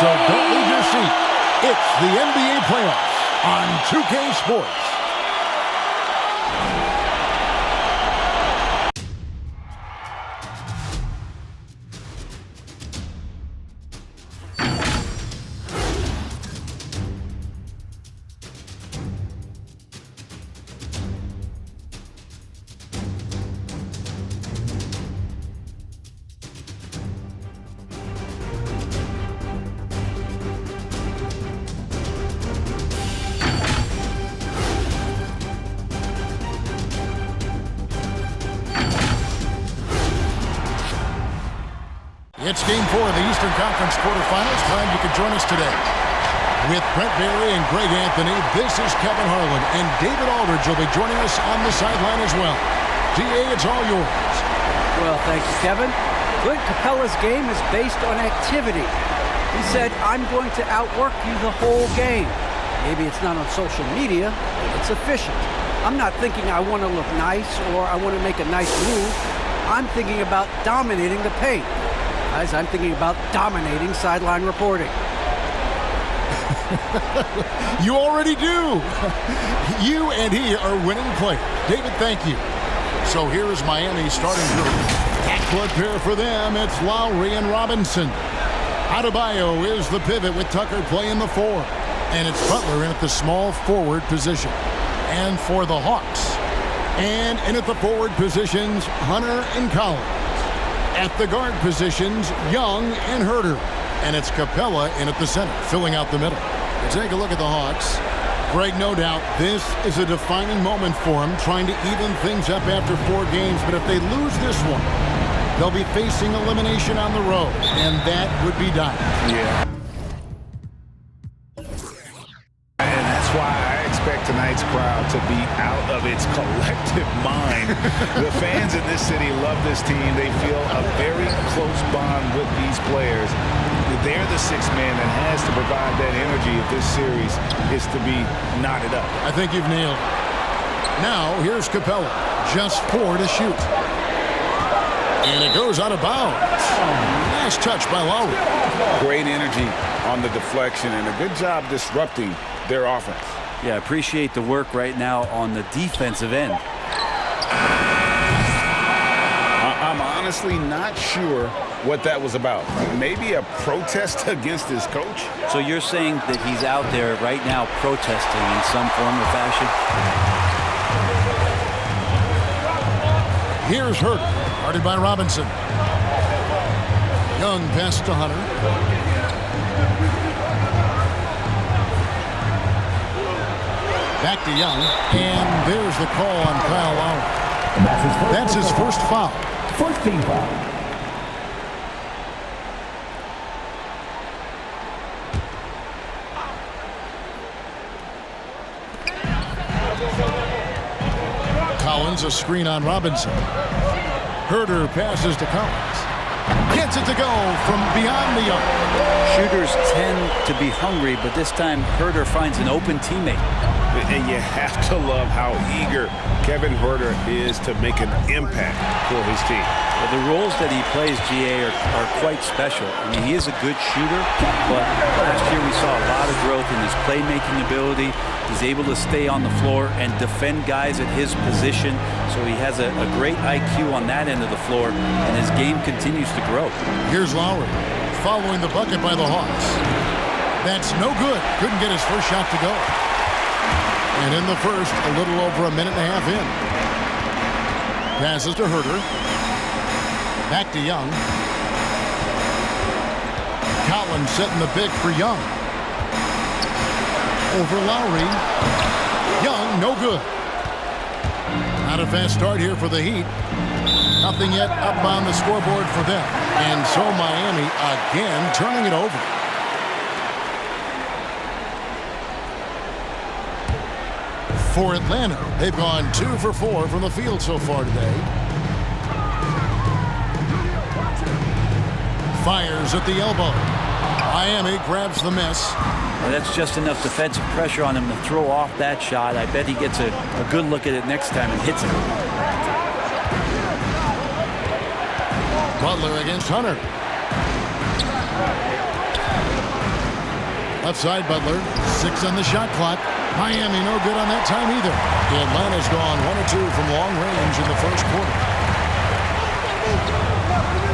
So don't leave your seat. It's the NBA playoffs on 2K Sports. It's Game 4 of the Eastern Conference quarterfinals. Glad you could join us today. With Brent Barry and Greg Anthony, this is Kevin Harlan, and David Aldridge will be joining us on the sideline as well. DA, it's all yours. Well, thank you, Kevin. Clint Capella's game is based on activity. He said, I'm going to outwork you the whole game. Maybe it's not on social media, but it's efficient. I'm not thinking I want to look nice or I want to make a nice move. I'm thinking about dominating the paint. Guys, I'm thinking about dominating sideline reporting. You already do. You and he are winning players. David, thank you. So here is Miami's starting group. Backcourt pair for them. It's Lowry and Robinson. Adebayo is the pivot with Tucker playing the 4. And it's Butler in at the small forward position. And for the Hawks. And in at the forward positions, Hunter and Collins. At the guard positions, Young and Herter. And it's Capella in at the center, filling out the middle. We'll take a look at the Hawks. Greg, no doubt, this is a defining moment for them, trying to even things up after 4 games. But if they lose this one, they'll be facing elimination on the road, and that would be dire. Yeah. And that's why I expect tonight's crowd to be out of its collective mind. The fans in this city love this team. They feel a very close bond with these players. They're the sixth man that has to provide that energy if this series is to be knotted up. I think you've nailed it. Now, here's Capella. Just 4 to shoot. And it goes out of bounds. Nice touch by Lowry. Great energy on the deflection and a good job disrupting their offense. Yeah, appreciate the work right now on the defensive end. I'm honestly not sure what that was about. Maybe a protest against his coach? So you're saying that he's out there right now protesting in some form or fashion? Here's Herter, guarded by Robinson. Young pass to Hunter. Back to Young, and there's the call on Kyle Lowry. That's his first foul. First team foul. Collins, a screen on Robinson. Herter passes to Collins. Gets it to go from beyond the arc. Shooters tend to be hungry, but this time Herter finds an open teammate. And you have to love how eager Kevin Herter is to make an impact for his team. Well, the roles that he plays, GA, are quite special. I mean, he is a good shooter, but last year we saw a lot of growth in his playmaking ability. He's able to stay on the floor and defend guys at his position. So he has a great IQ on that end of the floor, and his game continues to grow. Here's Lowry, following the bucket by the Hawks. That's no good. Couldn't get his first shot to go. And in the first, a little over a minute and a half in. Passes to Herter. Back to Young. Collins setting the big for Young. Over Lowry. Young, no good. Not a fast start here for the Heat. Nothing yet up on the scoreboard for them. And so Miami again turning it over. For Atlanta, they've gone 2 for 4 from the field so far today. Fires at the elbow. Miami grabs the miss. Well, that's just enough defensive pressure on him to throw off that shot. I bet he gets a good look at it next time and hits it. Butler against Hunter. Left side, Butler. 6 on the shot clock. Miami no good on that time either. Atlanta's gone 1 of 2 from long range in the first quarter.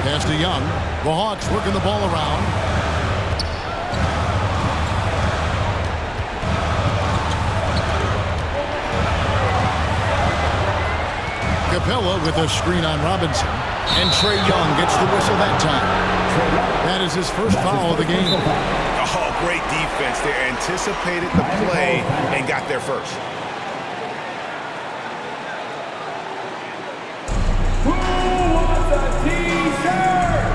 Pass to Young. The Hawks working the ball around. Capella with a screen on Robinson. And Trae Young gets the whistle that time. That is his first foul of the game. Oh, great defense there. Anticipated the play and got there first. Who wants a T-shirt?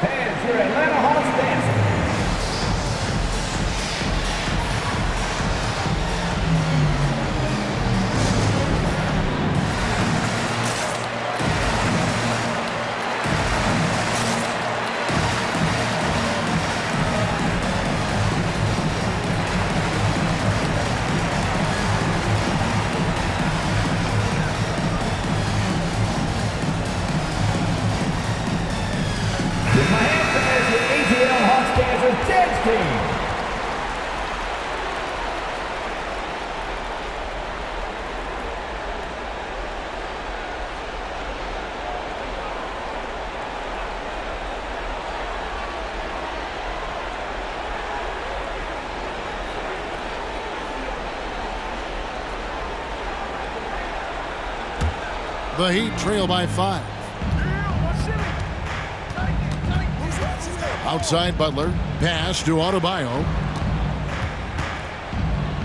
Fans, your Atlanta Hawks dancing. The Heat trail by 5. Outside Butler. Pass to Adebayo.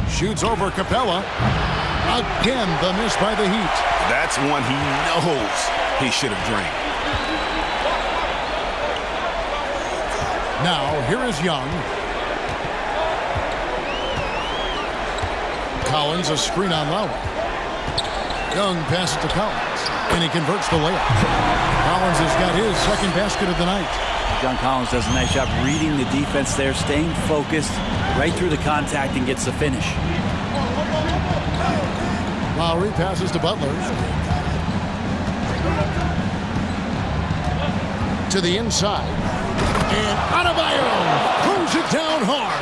Shoots over Capella. Again, the miss by the Heat. That's one he knows he should have drained. Now, here is Young. Collins, a screen on Lowry. Young passes to Collins, and he converts the layup. Collins has got his second basket of the night. John Collins does a nice job reading the defense there, staying focused right through the contact and gets the finish. Lowry passes to Butler. To the inside. And Adebayo throws it down hard.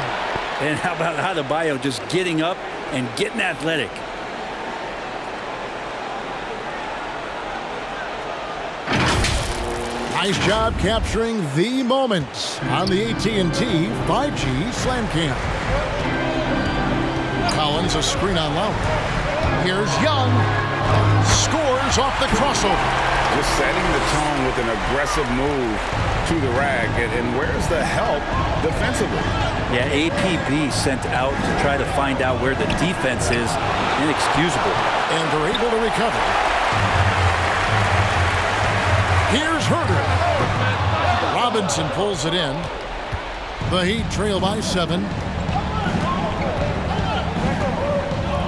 And how about Adebayo just getting up and getting athletic? Nice job capturing the moments on the AT&T 5G Slam Cam. Collins, a screen on Lowry. Here's Young. Scores off the crossover. Just setting the tone with an aggressive move to the rack. And where's the help defensively? Yeah, APB sent out to try to find out where the defense is. Inexcusable. And they're able to recover. Here's Herter. Robinson pulls it in. The Heat trail by 7.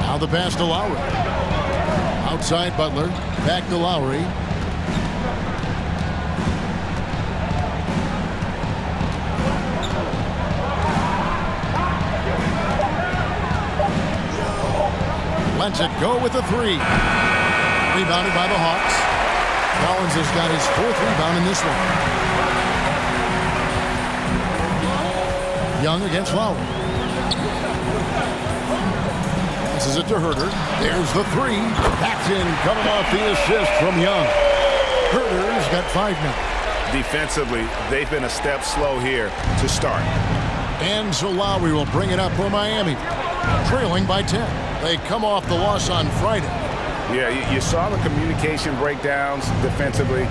Now the pass to Lowry. Outside Butler. Back to Lowry. Lets it go with a 3. Rebounded by the Hawks. Collins has got his 4th rebound in this one. Young against Lowry. Passes it to Herter. There's the 3. Backed in, coming off the assist from Young. Herter's got 5 now. Defensively, they've been a step slow here to start. And so Lowry will bring it up for Miami. Trailing by 10. They come off the loss on Friday. Yeah, you saw the communication breakdowns defensively,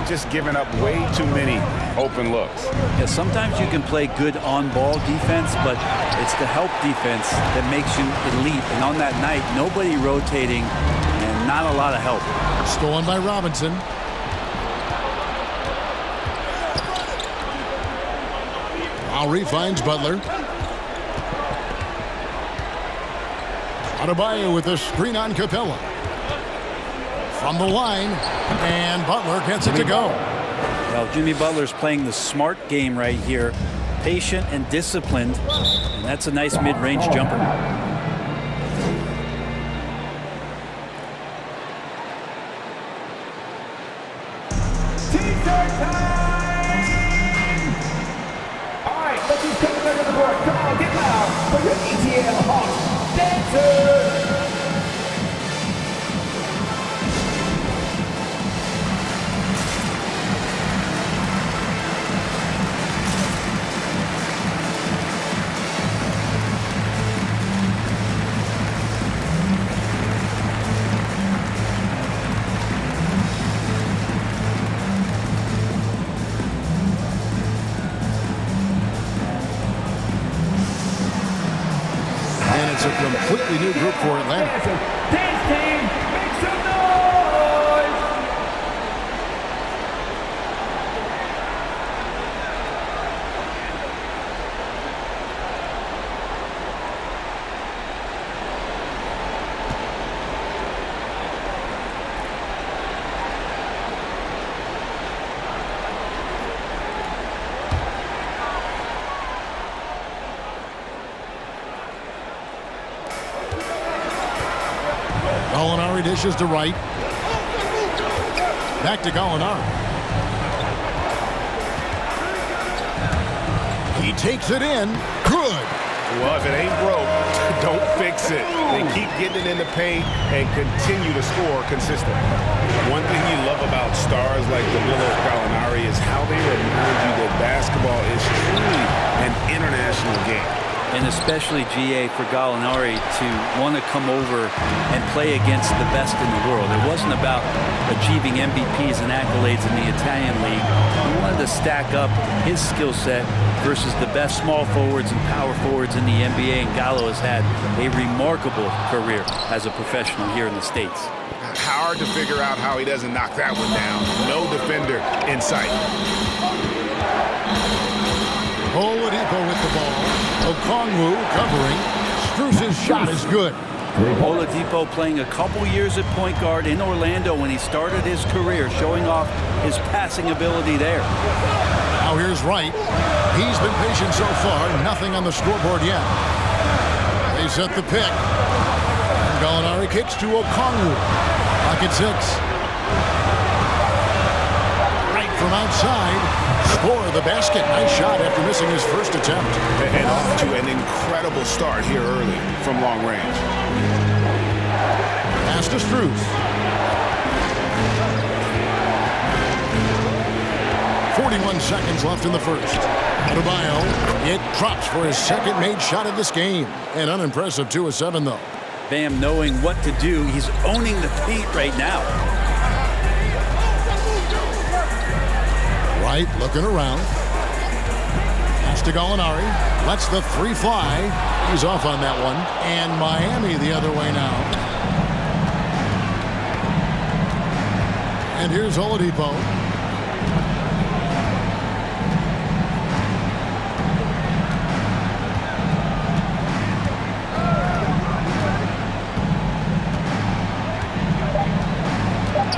just giving up way too many open looks. Yeah, sometimes you can play good on-ball defense, but it's the help defense that makes you elite. And on that night, nobody rotating and not a lot of help. Stolen by Robinson. Lowry finds Butler. Adebayo with a screen on Capella. From the line, and Butler gets it to go. Well, Jimmy Butler's playing the smart game right here. Patient and disciplined, and that's a nice mid-range jumper. T-shirt time! All right, let's just take a look at the board. Come on, Now for your ETL Hawks dancers. It's a completely new group for Atlanta. Dance team, make some noise! Gallinari dishes to right. Back to Gallinari. He takes it in. Good. Well, if it ain't broke, don't fix it. They keep getting it in the paint and continue to score consistently. One thing you love about stars like Danilo Gallinari is how they remind you that basketball is truly an international game. And especially, GA, for Gallinari to want to come over and play against the best in the world. It wasn't about achieving MVPs and accolades in the Italian league. He wanted to stack up his skill set versus the best small forwards and power forwards in the NBA. And Gallo has had a remarkable career as a professional here in the States. Hard to figure out how he doesn't knock that one down. No defender in sight. Oladipo with the ball. Okongwu covering. Strus's shot is good. Oladipo playing a couple years at point guard in Orlando when he started his career, showing off his passing ability there. Now here's Wright. He's been patient so far. Nothing on the scoreboard yet. They set the pick. And Gallinari kicks to Okongwu. Lock at 6. Right from outside. Score the basket. Nice shot after missing his first attempt. And off to an incredible start here early from long range. Pass to Strus. 41 seconds left in the first. Adebayo, it drops for his second made shot of this game. An unimpressive 2 of 7, though. Bam knowing what to do. He's owning the paint right now. Wright looking around. Pass to Gallinari. Lets the 3 fly. He's off on that one. And Miami the other way now. And here's Oladipo.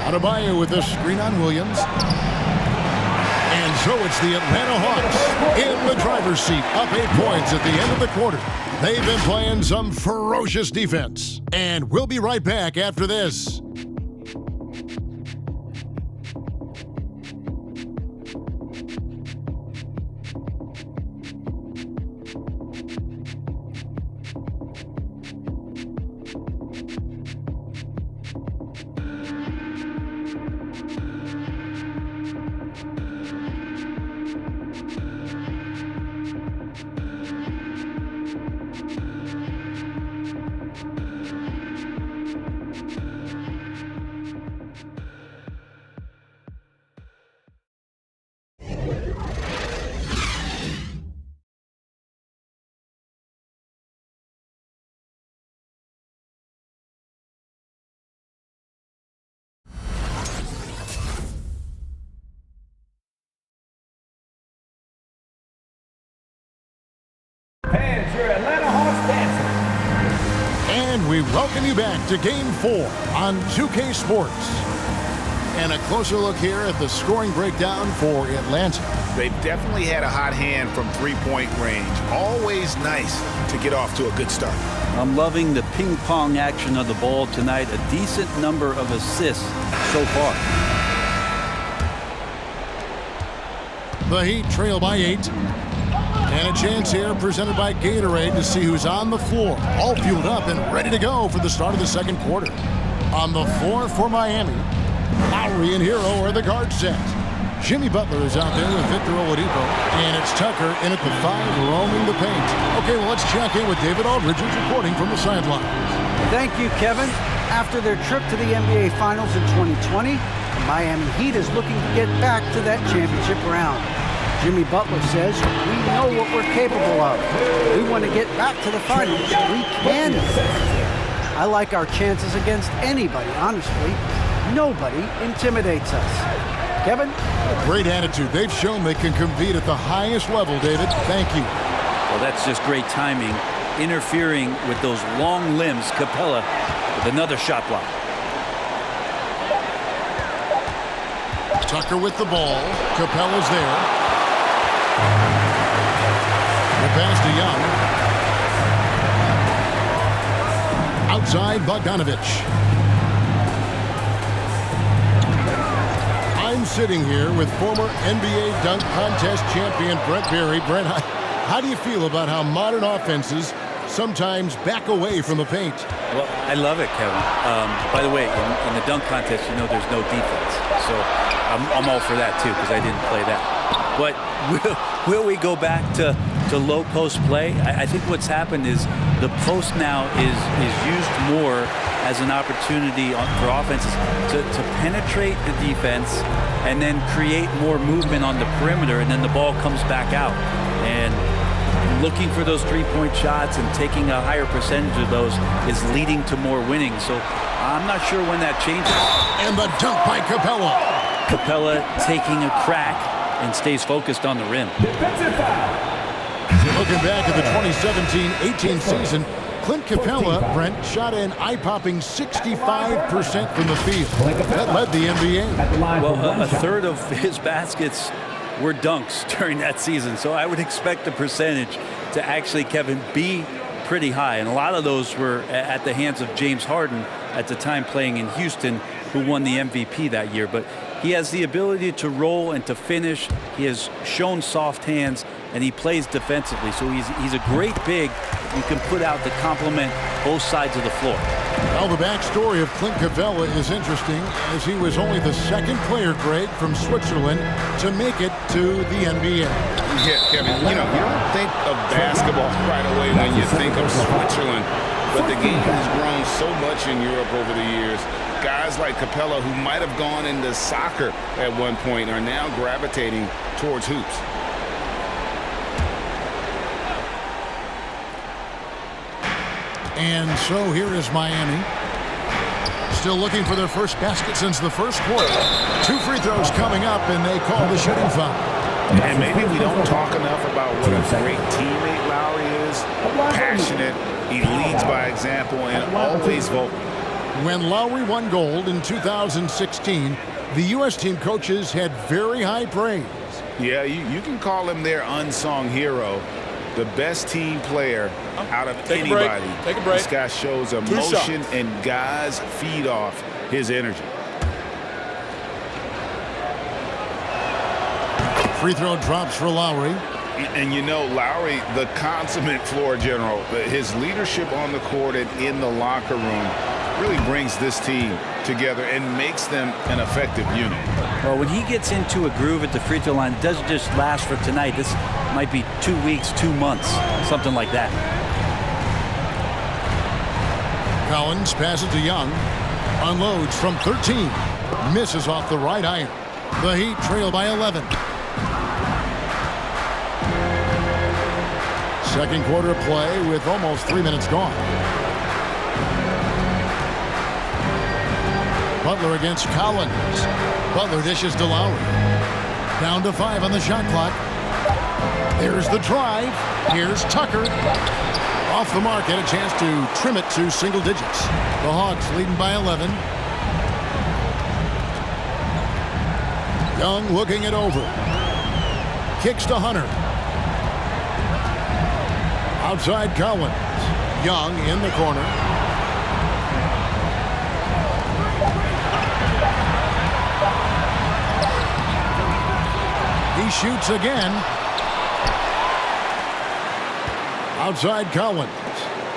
Adebayo with the screen on Williams. And so it's the Atlanta Hawks in the driver's seat, up 8 points at the end of the quarter. They've been playing some ferocious defense. And we'll be right back after this. Fans, your Atlanta Hawks dancers. And we welcome you back to Game 4 on 2K Sports. And a closer look here at the scoring breakdown for Atlanta. They've definitely had a hot hand from three-point range. Always nice to get off to a good start. I'm loving the ping-pong action of the ball tonight. A decent number of assists so far. The Heat trail by 8. And And a chance here presented by Gatorade to see who's on the floor, all fueled up and ready to go for the start of the second quarter. On the floor for Miami, Lowry and Hero are the guard set. Jimmy Butler is out there with Victor Oladipo, and it's Tucker in at the 5, roaming the paint. Okay, well, let's check in with David Aldridge, who's reporting from the sidelines. Thank you, Kevin. After their trip to the NBA Finals in 2020, the Miami Heat is looking to get back to that championship round. Jimmy Butler says, we know what we're capable of. We want to get back to the finals. We can. I like our chances against anybody, honestly. Nobody intimidates us. Kevin? A great attitude. They've shown they can compete at the highest level, David. Thank you. Well, that's just great timing. Interfering with those long limbs. Capella with another shot block. Tucker with the ball. Capella's there. The pass to Young. Outside, Bogdanovich. I'm sitting here with former NBA dunk contest champion Brent Barry. Brent, how do you feel about how modern offenses sometimes back away from the paint? Well, I love it, Kevin. By the way, in the dunk contest, you know there's no defense. So I'm all for that, too, because I didn't play that. But will we go back to low post play? I think what's happened is the post now is used more as an opportunity for offenses to penetrate the defense and then create more movement on the perimeter, and then the ball comes back out. And looking for those three-point shots and taking a higher percentage of those is leading to more winning. So I'm not sure when that changes. And the dunk by Capella. Capella taking a crack and stays focused on the rim. Looking back at the 2017-18 season, Clint Capella, Brent, shot an eye-popping 65% from the field. That led the NBA. Well, a third of his baskets were dunks during that season, so I would expect the percentage to actually, Kevin, be pretty high. And a lot of those were at the hands of James Harden at the time playing in Houston, who won the MVP that year. But he has the ability to roll and to finish. He has shown soft hands, and he plays defensively. So he's a great big. You can put out to complement both sides of the floor. Well, the backstory of Clint Capella is interesting, as he was only the second player, Greg, from Switzerland to make it to the NBA. Yeah, Kevin, you don't think of basketball right away when you think of Switzerland, but the game has grown so much in Europe over the years. Guys like Capella, who might have gone into soccer at one point, are now gravitating towards hoops. And so here is Miami. Still looking for their first basket since the first quarter. 2 free throws coming up, and they call the shooting foul. And maybe we don't talk enough about what a great teammate Lowry is. Passionate, he leads by example, and always vocal. When Lowry won gold in 2016, the U.S. team coaches had very high praise. Yeah, you can call him their unsung hero. The best team player out of anybody. Take a break. This guy shows emotion, and guys feed off his energy. Free throw drops for Lowry. And you know, Lowry, the consummate floor general, his leadership on the court and in the locker room really brings this team together and makes them an effective unit. Well, when he gets into a groove at the free throw line, it doesn't just last for tonight. This might be 2 weeks, 2 months, something like that. Collins passes to Young. Unloads from 13. Misses off the right iron. The Heat trail by 11. Second quarter play with almost 3 minutes gone. Butler against Collins. Butler dishes to Lowry. Down to 5 on the shot clock. There's the drive. Here's Tucker. Off the mark, had a chance to trim it to single digits. The Hawks leading by 11. Young looking it over. Kicks to Hunter. Outside Collins. Young in the corner. He shoots again. Outside Collins.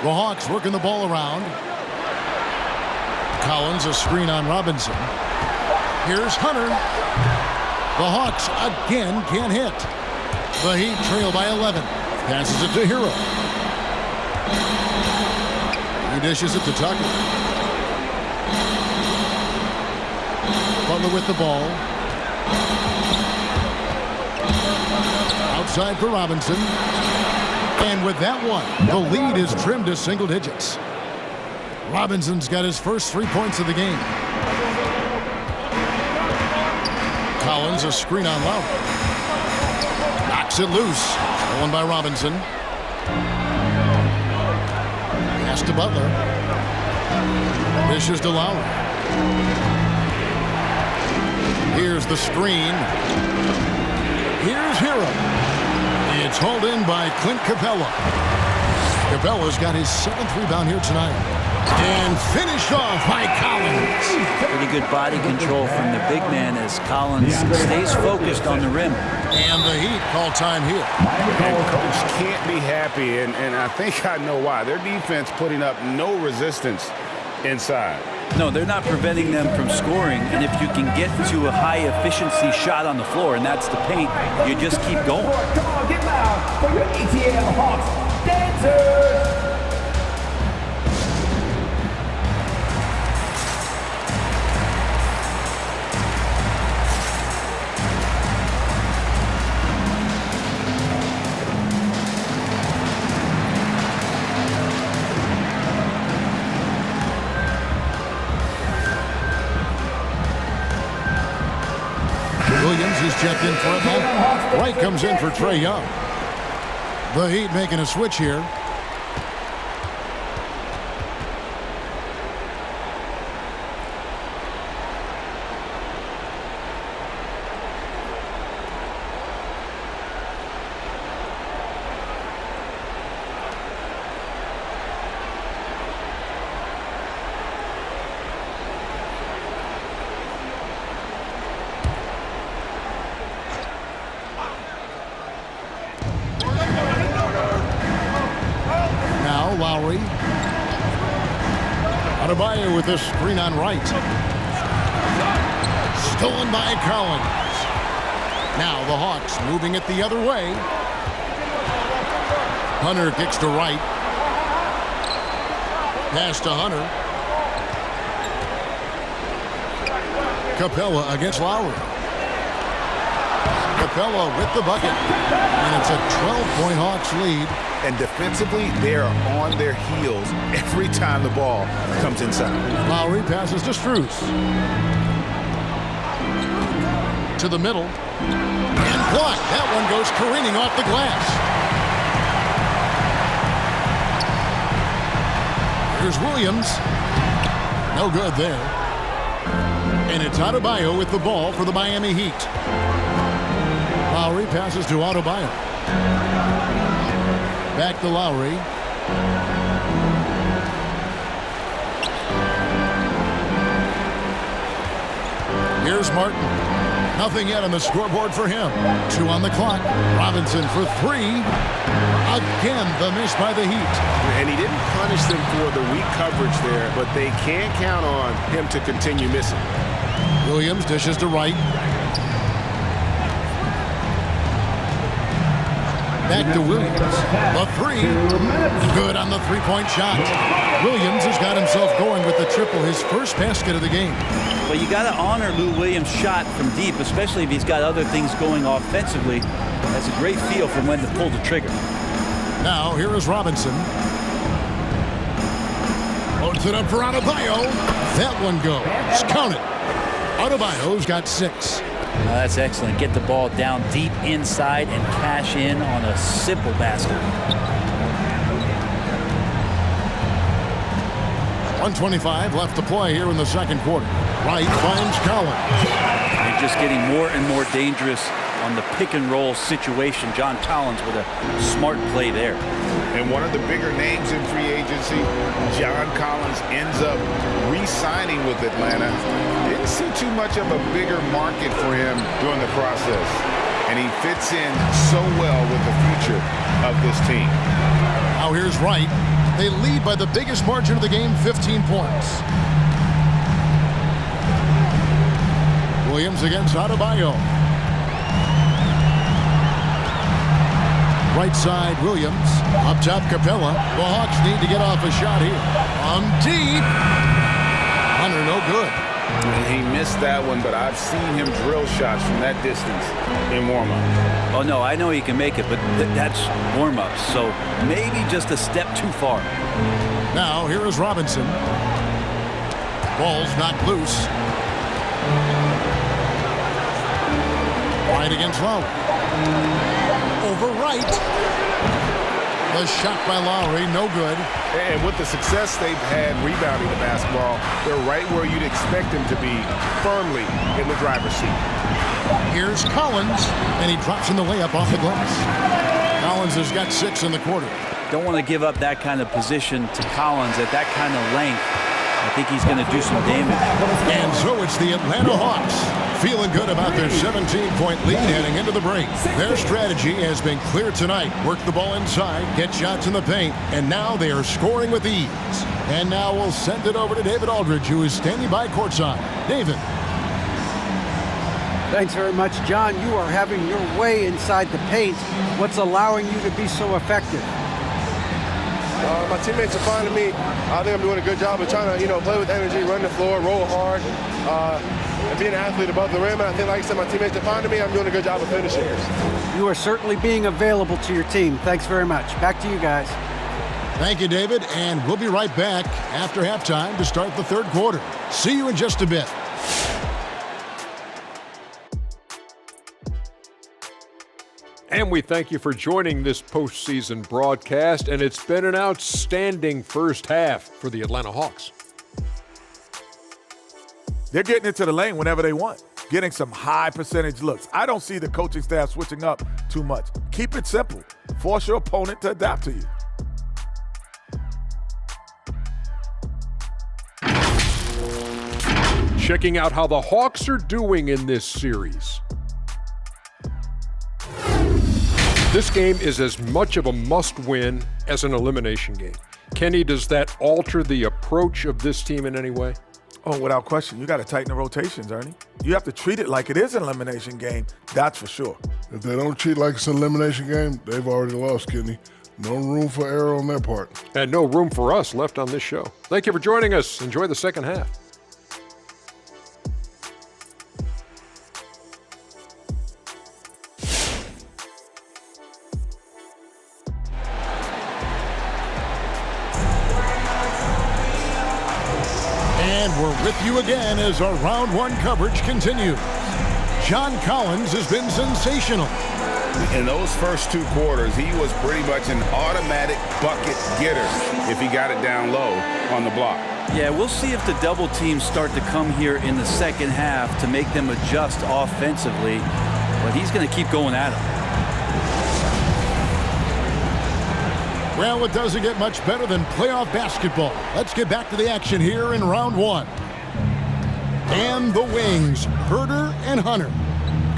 The Hawks working the ball around. Collins, a screen on Robinson. Here's Hunter. The Hawks again can't hit. The Heat trail by 11. Passes it to Hero. He dishes it to Tucker. Butler with the ball. Outside for Robinson. And with that one, the lead is trimmed to single digits. Robinson's got his first 3 points of the game. Collins, a screen on Lowry. Knocks it loose. Stolen by Robinson. Pass to Butler. Dishes to Lowry. Here's the screen. Here's Hero. It's hauled in by Clint Capella. Capella's got his 7th rebound here tonight. And finished off by Collins. Pretty good body control from the big man as Collins stays focused on the rim. And the Heat call time here. And coach can't be happy, and I think I know why. Their defense putting up no resistance inside. No, they're not preventing them from scoring, and if you can get to a high-efficiency shot on the floor, and that's the paint, you just keep going. Come on, get loud for your ATL Hawks dancers. Williams is checked in for a moment. Wright comes in for Trae Young. The Heat making a switch here. Lowry. Adebayo with this screen on Wright. Stolen by Collins. Now the Hawks moving it the other way. Hunter kicks to Wright. Pass to Hunter. Capella against Lowry. Capella with the bucket. And it's a 12-point Hawks lead. And defensively, they are on their heels every time the ball comes inside. Lowry passes to Strus. To the middle. And blocked. That one goes careening off the glass. Here's Williams. No good there. And it's Adebayo with the ball for the Miami Heat. Lowry passes to Adebayo. Back to Lowry. Here's Martin. Nothing yet on the scoreboard for him. 2 on the clock. Robinson for 3. Again, the miss by the Heat. And he didn't punish them for the weak coverage there, but they can't count on him to continue missing. Williams dishes to Wright. Back to Williams. The 3. Good on the three-point shot. Williams has got himself going with the triple, his first basket of the game. But you got to honor Lou Williams' shot from deep, especially if he's got other things going offensively. Has a great feel for when to pull the trigger. Now, here is Robinson. Loads it up for Adebayo. That one goes. Count it. Adebayo's got 6. That's excellent. Get the ball down deep inside and cash in on a simple basket. 1:25 left to play here in the second quarter. Wright finds Collins. They're just getting more and more dangerous on the pick and roll situation. John Collins with a smart play there. And one of the bigger names in free agency, John Collins, ends up re-signing with Atlanta. Didn't see too much of a bigger market for him during the process. And he fits in so well with the future of this team. Now here's Wright. They lead by the biggest margin of the game, 15 points. Williams against Adebayo. Right side, Williams. Up top, Capella. The Hawks need to get off a shot here. On deep. Hunter, no good. He missed that one, but I've seen him drill shots from that distance in warm-up. Oh, no, I know he can make it, but that's warm-up, so maybe just a step too far. Now, here is Robinson. Ball's knocked loose. Right against Lowry. Over Wright. The shot by Lowry, no good. And with the success they've had rebounding the basketball, they're right where you'd expect them to be, firmly in the driver's seat. Here's Collins, and he drops in the layup off the glass. Collins has got 6 in the quarter. Don't want to give up that kind of position to Collins at that kind of length. I think he's going to do some damage. And so it's the Atlanta Hawks feeling good about their 17-point lead heading into the break. Their strategy has been clear tonight. Work the ball inside, get shots in the paint, and now they are scoring with ease. And now we'll send it over to David Aldridge, who is standing by courtside. David. Thanks very much, John. You are having your way inside the paint. What's allowing you to be so effective? My teammates are finding me. I think I'm doing a good job of trying to, play with energy, run the floor, roll hard, and be an athlete above the rim. And I think, like I said, my teammates are finding me. I'm doing a good job of finishing. You are certainly being available to your team. Thanks very much. Back to you guys. Thank you, David. And we'll be right back after halftime to start the third quarter. See you in just a bit. And we thank you for joining this postseason broadcast, and it's been an outstanding first half for the Atlanta Hawks. They're getting into the lane whenever they want, getting some high percentage looks. I don't see the coaching staff switching up too much. Keep it simple. Force your opponent to adapt to you. Checking out how the Hawks are doing in this series. This game is as much of a must-win as an elimination game. Kenny, does that alter the approach of this team in any way? Oh, without question. You got to tighten the rotations, Ernie. You have to treat it like it is an elimination game, that's for sure. If they don't treat it like it's an elimination game, they've already lost, Kenny. No room for error on their part. And no room for us left on this show. Thank you for joining us. Enjoy the second half. And we're with you again as our round one coverage continues. John Collins has been sensational. In those first 2 quarters, he was pretty much an automatic bucket getter if he got it down low on the block. Yeah, we'll see if the double teams start to come here in the second half to make them adjust offensively, but he's going to keep going at him. Well, it doesn't get much better than playoff basketball. Let's get back to the action here in round one. And the wings, Herter and Hunter.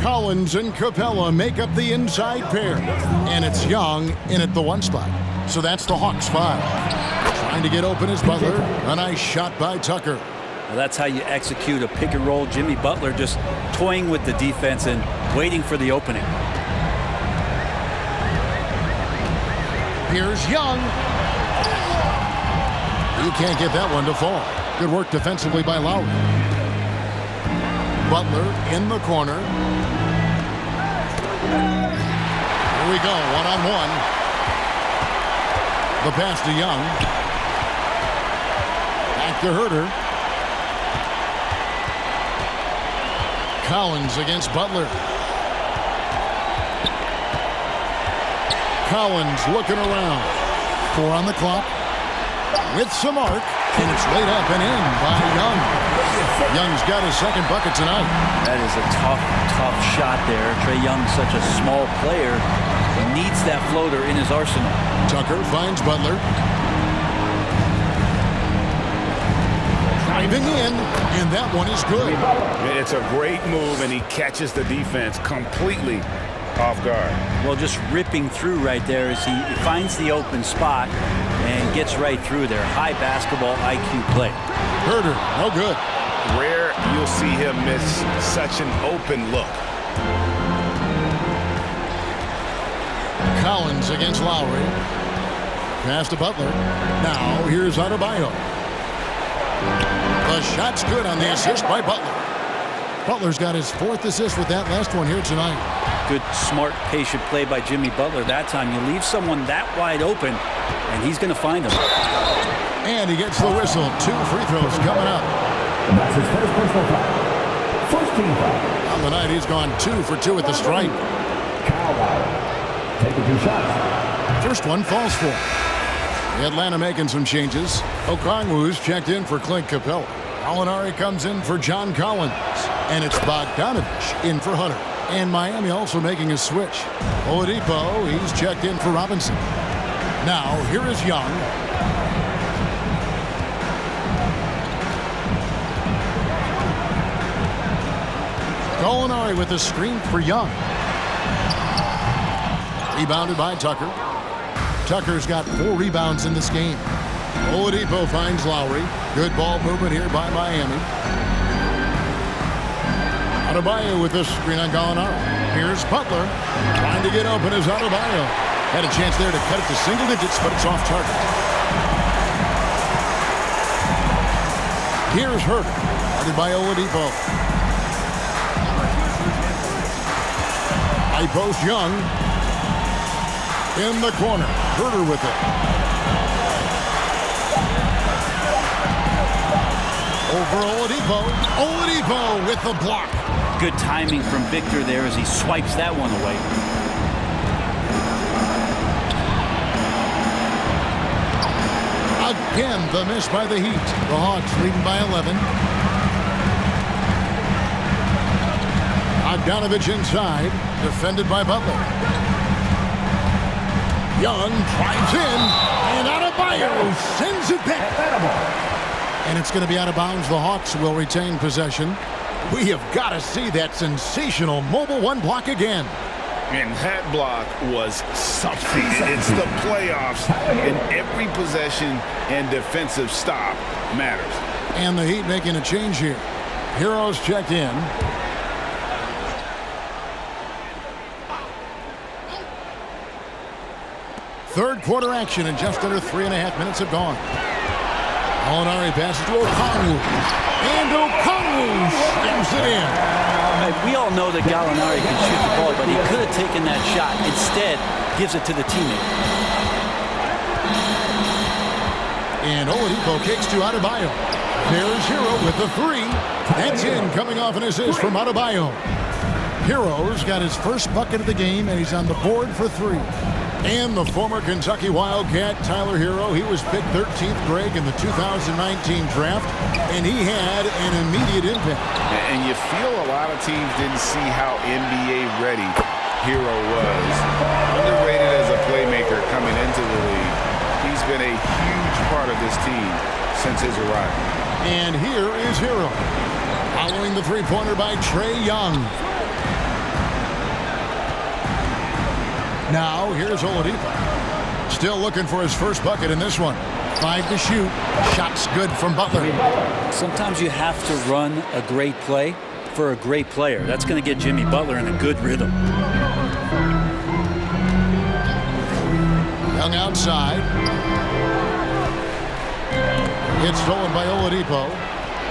Collins and Capella make up the inside pair. And it's Young in at the 1 spot. So that's the Hawks 5. Trying to get open is Butler. A nice shot by Tucker. Well, that's how you execute a pick and roll. Jimmy Butler just toying with the defense and waiting for the opening. Here's Young. You can't get that one to fall. Good work defensively by Lowry. Butler in the corner. Here we go, one-on-one. The pass to Young. Back to Herter. Collins against Butler. Collins looking around. 4 on the clock. With some arc. And it's laid up and in by Young. Young's got his second bucket tonight. That is a tough shot there. Trae Young's such a small player. He needs that floater in his arsenal. Tucker finds Butler. Driving in, and that one is good. It's a great move, and he catches the defense completely off guard. Well, just ripping through right there as he finds the open spot and gets right through there. High basketball IQ play. Herder, no good. Rare you'll see him miss such an open look. Collins against Lowry. Pass to Butler. Now here's Adebayo. The shot's good on the assist by Butler. Butler's got his 4th assist with that last one here tonight. Good, smart, patient play by Jimmy Butler. That time you leave someone that wide open, and he's going to find them. And he gets the whistle. 2 free throws coming up. That's his first personal foul. First team foul. On the night, he's gone 2 for 2 at the stripe. Kyle Lowry taking 2 shots. First one falls for him. Atlanta making some changes. Okongwu's checked in for Clint Capella. Gallinari comes in for John Collins. And it's Bogdanovich in for Hunter. And Miami also making a switch. Oladipo, he's checked in for Robinson. Now, here is Young. Gallinari with the screen for Young. Rebounded by Tucker. Tucker's got 4 rebounds in this game. Oladipo finds Lowry. Good ball movement here by Miami. Adebayo with this screen on Gallinari. Here's Butler. Trying to get open is Adebayo. Had a chance there to cut it to single digits, but it's off target. Here's Herder. Guarded by Oladipo. High post Young. In the corner. Herder with it. Over Oladipo. Oladipo with the block. Good timing from Victor there as he swipes that one away. Again, the miss by the Heat. The Hawks leading by 11. Bogdanovich inside. Defended by Butler. Young drives in. And Adebayo sends it back. And it's going to be out of bounds. The Hawks will retain possession. We have got to see that sensational mobile 1 block again. And that block was something. It's the playoffs, and every possession and defensive stop matters. And the Heat making a change here. Heroes checked in. Third quarter action, and just under 3.5 minutes have gone. Gallinari passes to Okongwu. And Okongwu stems it in. We all know that Gallinari can shoot the ball, but he could have taken that shot. Instead, gives it to the teammate. And Oladipo kicks to Adebayo. There's Hero with the 3. That's in, coming off an assist from Adebayo. Hero's got his first bucket of the game, and he's on the board for 3. And the former Kentucky Wildcat, Tyler Hero, he was picked 13th, Greg, in the 2019 draft, and he had an immediate impact. And you feel a lot of teams didn't see how NBA ready Hero was. Underrated as a playmaker coming into the league. He's been a huge part of this team since his arrival. And here is Hero, following the three-pointer by Trae Young. Now, here's Oladipo. Still looking for his first bucket in this one. 5 to shoot. Shot's good from Butler. Sometimes you have to run a great play for a great player. That's going to get Jimmy Butler in a good rhythm. Young outside. It's stolen by Oladipo.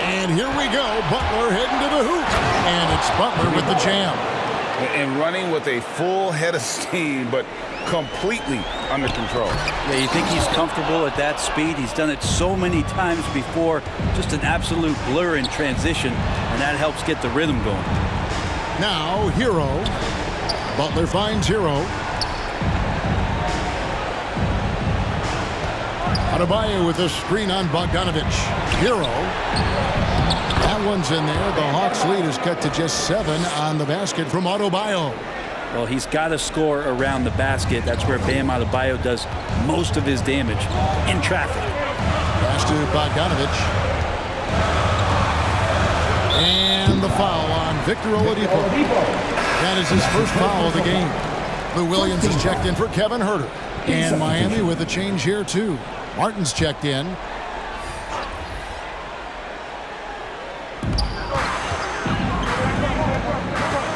And here we go. Butler heading to the hoop. And it's Butler with the jam. And running with a full head of steam, but completely under control. Yeah, you think he's comfortable at that speed? He's done it so many times before. Just an absolute blur in transition, and that helps get the rhythm going. Now, Hero. Butler finds Hero. Adebayo with a screen on Bogdanovich. Hero. That one's in there. The Hawks lead is cut to just 7 on the basket from Adebayo. Well, he's got to score around the basket. That's where Bam Adebayo does most of his damage in traffic. Pass to Bogdanovich. And the foul on Victor Oladipo. That is his first foul of the game. Lou Williams is checked in for Kevin Huerter. And Miami with a change here, too. Martin's checked in.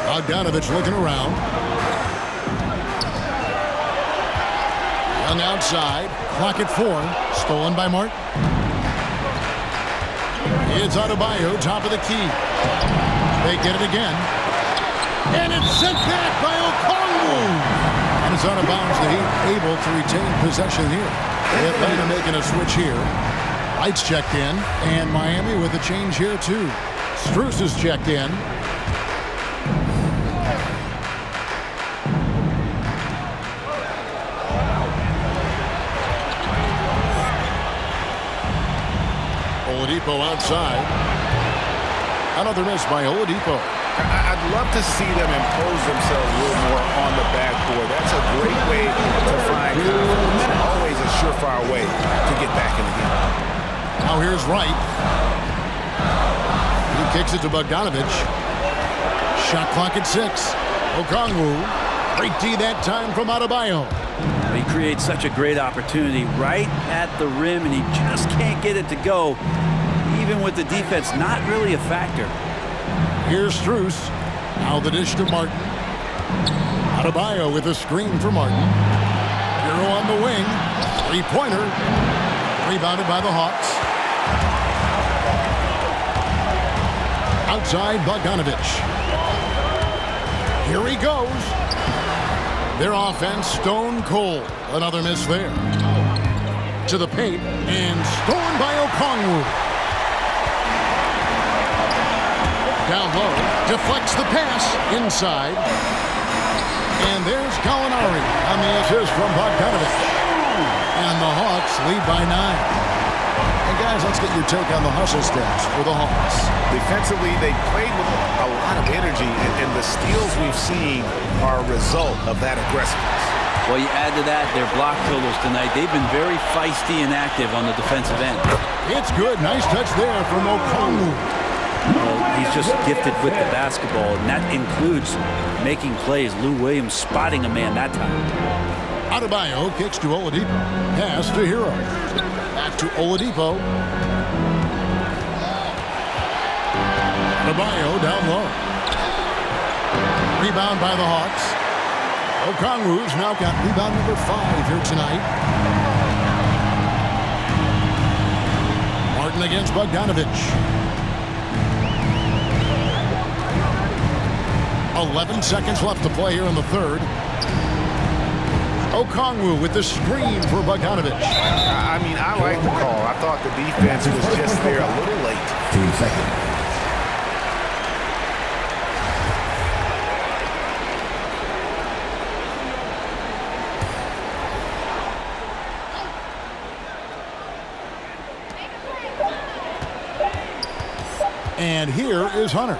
Bogdanovich looking around. Young outside. Clock at 4. Stolen by Martin. It's Adebayo, top of the key. They get it again. And it's sent back by Okongwu. And it's out of bounds. The Heat able to retain possession here. Atlanta making a switch here. Lights checked in. And Miami with a change here, too. Strus is checked in. Oladipo outside. Another miss by Oladipo. I'd love to see them impose themselves a little more on the backboard. That's a great way to find confidence. Always a surefire way to get back in the game. Now here's Wright. He kicks it to Bogdanovich. Shot clock at 6. Okongwu. Great D that time from Adebayo. He creates such a great opportunity right at the rim, and he just can't get it to go. Even with the defense not really a factor. Here's Strus. Now the dish to Martin. Adebayo with a screen for Martin. Hero on the wing. Three-pointer. Rebounded by the Hawks. Outside Bogdanovich. Here he goes. Their offense stone cold. Another miss there. To the paint and stolen by Okongwu. Down low, deflects the pass inside. And there's Gallinari on the assist from Bogdanovich. And the Hawks lead by 9. And guys, let's get your take on the hustle stats for the Hawks. Defensively, they played with a lot of energy, and the steals we've seen are a result of that aggressiveness. Well, you add to that their block totals tonight. They've been very feisty and active on the defensive end. It's good. Nice touch there from Okongwu. Well, he's just gifted with the basketball, and that includes making plays. Lou Williams spotting a man that time. Adebayo kicks to Oladipo. Pass to Hero. Back to Oladipo. Adebayo down low. Rebound by the Hawks. Okongwu's now got rebound number 5 here tonight. Martin against Bogdanovich. 11 seconds left to play here in the third. Okongwu with the screen for Bogdanovich. I mean, I like the call. I thought the defense was just there a little late. 2 seconds. And here is Hunter.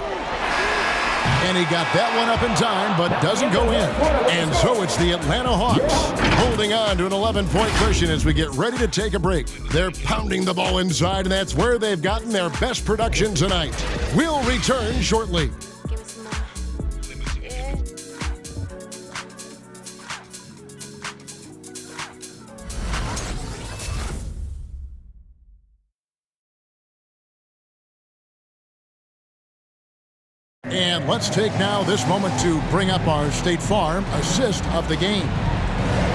And he got that one up in time, but doesn't go in. And so it's the Atlanta Hawks holding on to an 11-point cushion as we get ready to take a break. They're pounding the ball inside, and that's where they've gotten their best production tonight. We'll return shortly. And let's take now this moment to bring up our State Farm assist of the game.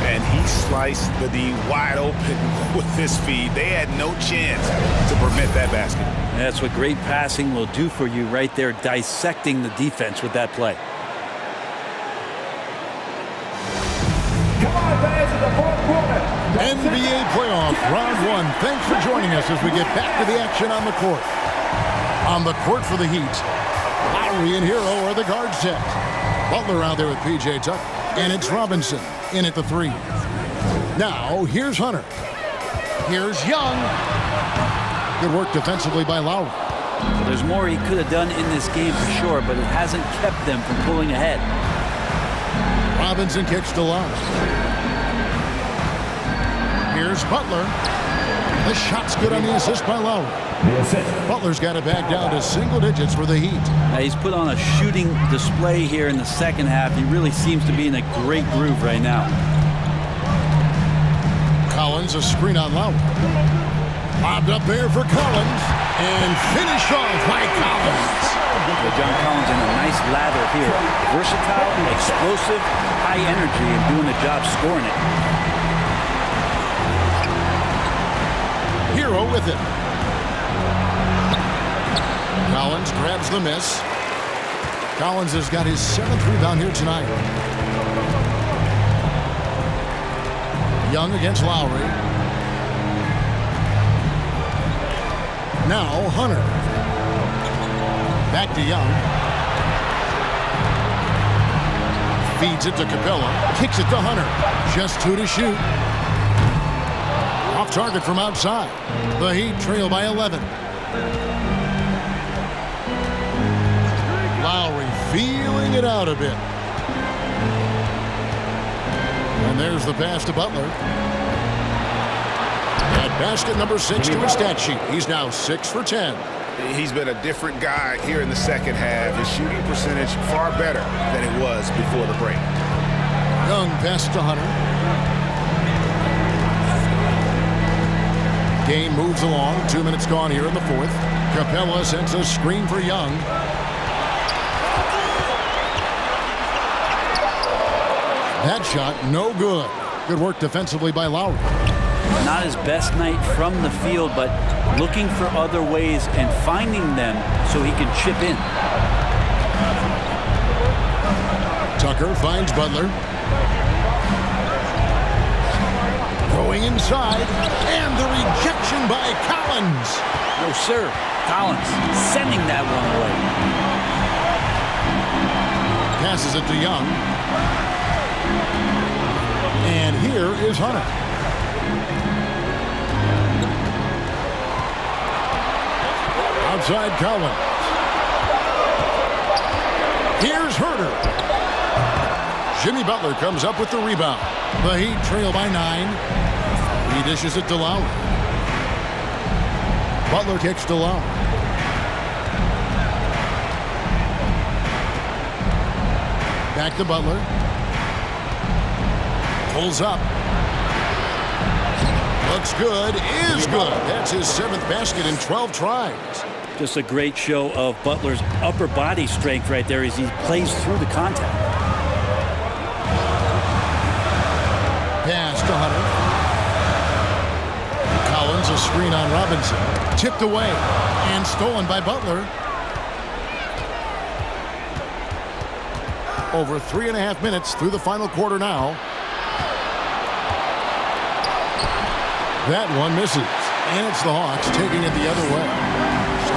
And he sliced the D wide open with this feed. They had no chance to prevent that basket. That's what great passing will do for you right there, dissecting the defense with that play. Come on, fans, in the fourth quarter. NBA playoff round 1. Thanks for joining us as we get back to the action on the court. On the court for the Heat, Lowry and Hero are the guard set. Butler out there with P.J. Tucker. And it's Robinson in at the 3. Now, here's Hunter. Here's Young. Good work defensively by Lowry. Well, there's more he could have done in this game for sure, but it hasn't kept them from pulling ahead. Robinson kicks to Lowry. Here's Butler. The shot's good on the assist by Lowry. Butler's got it back down to single digits for the Heat. He's put on a shooting display here in the second half. He really seems to be in a great groove right now. Collins, a screen on Lowry. Bobbed up there for Collins, and finished off by Collins. John Collins in a nice lather here. Versatile, explosive, high energy, and doing the job scoring it. Hero with it. Collins grabs the miss. Collins has got his 7th rebound here tonight. Young against Lowry. Now Hunter. Back to Young. Feeds it to Capella. Kicks it to Hunter. Just 2 to shoot. Off target from outside. The Heat trail by 11. Lowry feeling it out a bit. And there's the pass to Butler. At basket number 6 to his stat sheet. He's now 6 for 10. He's been a different guy here in the second half. His shooting percentage far better than it was before the break. Young pass to Hunter. Game moves along. 2 minutes gone here in the 4th. Capella sends a screen for Young. That shot, no good. Good work defensively by Lowry. Not his best night from the field, but looking for other ways and finding them so he can chip in. Tucker finds Butler. Going inside, and the rejection by Collins. No, sir. Collins sending that one away. Passes it to Young. And here is Hunter. Outside Collins. Here's Herter. Jimmy Butler comes up with the rebound. The Heat trail by 9. He dishes it to Lowry. Butler kicks to Lowry. Back to Butler. Pulls up. Looks good. Is good. That's his 7th basket in 12 tries. Just a great show of Butler's upper body strength right there as he plays through the contact. Pass to Hunter. Collins, a screen on Robinson. Tipped away and stolen by Butler. Over 3.5 minutes through the final quarter now. That one misses. And it's the Hawks taking it the other way.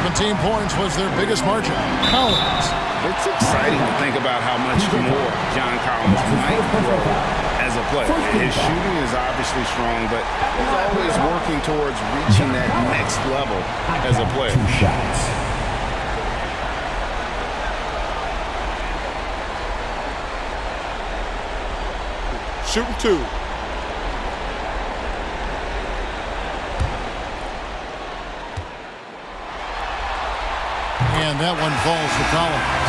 17 points was their biggest margin. Collins. It's exciting to think about how much more John Collins might grow as a player. His shooting is obviously strong, but he's always working towards reaching that next level as a player. 2 shots. Shooting 2. And that one falls for Collins.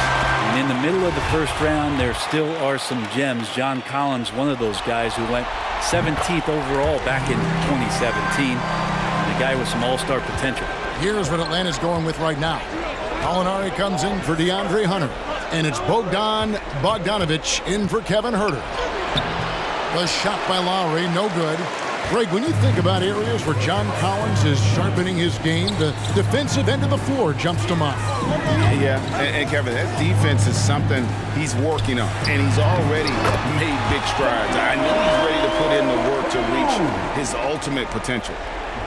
And in the middle of the first round, there still are some gems. John Collins, one of those guys who went 17th overall back in 2017. The guy with some all-star potential. Here's what Atlanta's going with right now. Molinari comes in for DeAndre Hunter. And it's Bogdan Bogdanovic in for Kevin Herter. The shot by Lowry, no good. Greg, when you think about areas where John Collins is sharpening his game, the defensive end of the floor jumps to mind. Yeah, and Kevin, that defense is something he's working on, and he's already made big strides. I know he's ready to put in the work to reach his ultimate potential.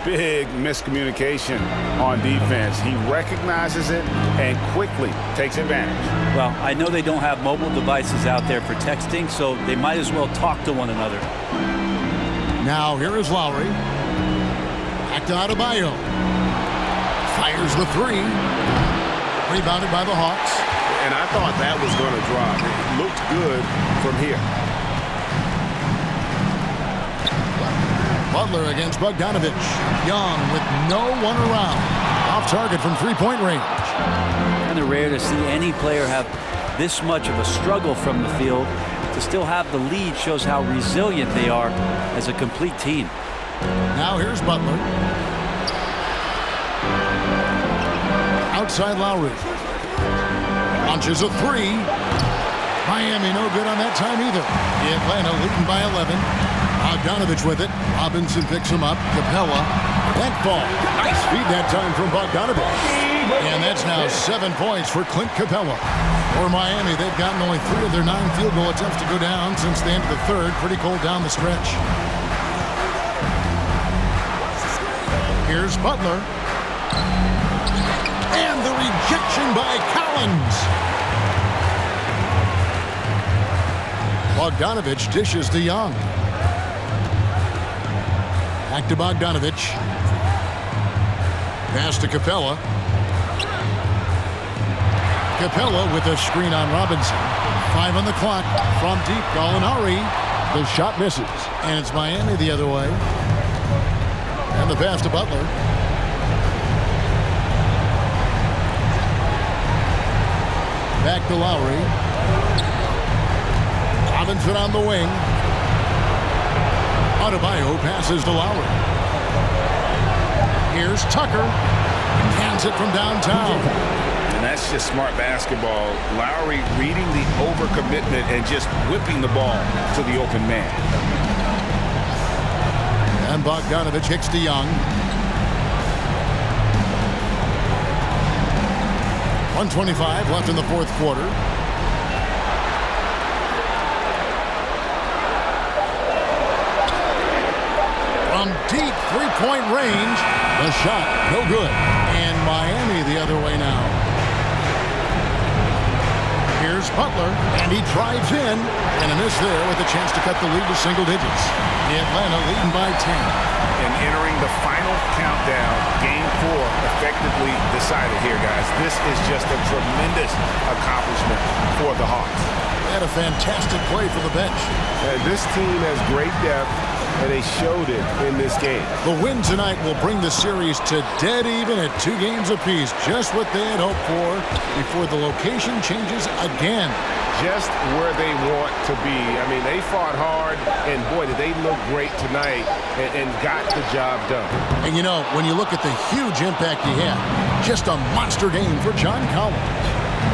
Big miscommunication on defense. He recognizes it and quickly takes advantage. Well, I know they don't have mobile devices out there for texting, so they might as well talk to one another. Now here is Lowry. Back to Adebayo. Fires the 3. Rebounded by the Hawks. And I thought that was going to drop. It looked good from here. Butler against Bogdanovich. Young with no one around. Off target from three-point range. Kind of rare to see any player have this much of a struggle from the field. To still have the lead shows how resilient they are as a complete team. Now here's Butler. Outside Lowry. Launches a three. Miami no good on that time either. Atlanta leading by 11. Bogdanovich with it. Robinson picks him up. Capella. That ball. Nice feed that time from Bogdanovich. And that's now 7 points for Clint Capella. For Miami, they've gotten only 3 of their 9 field goal attempts to go down since the end of the third. Pretty cold down the stretch. Here's Butler. And the rejection by Collins. Bogdanovich dishes to Young. Back to Bogdanovich. Pass to Capella. Capella with a screen on Robinson. 5 on the clock. From deep, Gallinari. The shot misses. And it's Miami the other way. And the pass to Butler. Back to Lowry. Robinson on the wing. Adebayo passes to Lowry. Here's Tucker. Hands it from downtown. And that's just smart basketball. Lowry reading the overcommitment and just whipping the ball to the open man. And Bogdanovich kicks to Young. 1:25 left in the fourth quarter. From deep three-point range, the shot no good. And Miami the other way now. Here's Butler, and he drives in, and a miss there with a chance to cut the lead to single digits. Atlanta leading by 10. And entering the final countdown, game 4 effectively decided here, guys. This is just a tremendous accomplishment for the Hawks. They had a fantastic play for the bench. And this team has great depth, and they showed it in this game. The win tonight will bring the series to dead even at 2 games apiece, just what they had hoped for before the location changes again. Just where they want to be. I mean, they fought hard, and boy, did they look great tonight and got the job done. And you know, when you look at the huge impact he had, just a monster game for John Collins.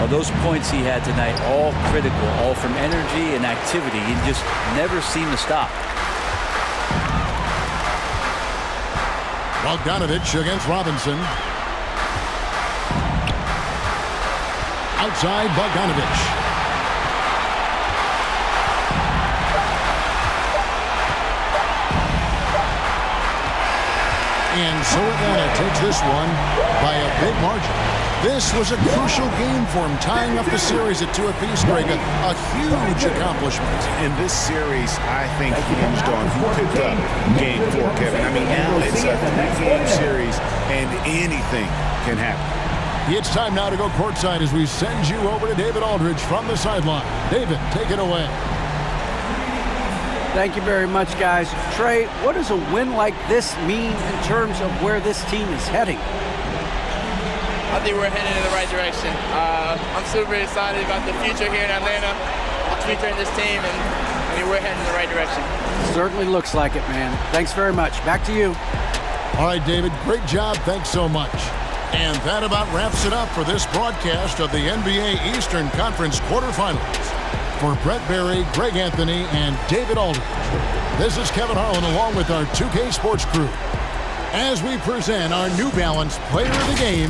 Well, those points he had tonight, all critical, all from energy and activity. He just never seemed to stop. Bogdanovich against Robinson. Outside Bogdanovich. And so Atlanta takes this one by a big margin. This was a crucial game for him, tying up the series at 2 apiece, Greg. A huge accomplishment. In this series, I think hinged on who picked up game 4, Kevin. I mean, now it's a 3-game series, and anything can happen. It's time now to go courtside as we send you over to David Aldridge from the sideline. David, take it away. Thank you very much, guys. Trey, what does a win like this mean in terms of where this team is heading? I think we're heading in the right direction. I'm super excited about the future here in Atlanta, the future in this team, and I mean, we're heading in the right direction. Certainly looks like it, man. Thanks very much. Back to you. All right, David, great job. Thanks so much. And that about wraps it up for this broadcast of the NBA Eastern Conference quarterfinals. For Brett Berry, Greg Anthony, and David Aldridge, this is Kevin Harlan along with our 2K Sports crew as we present our New Balance Player of the Game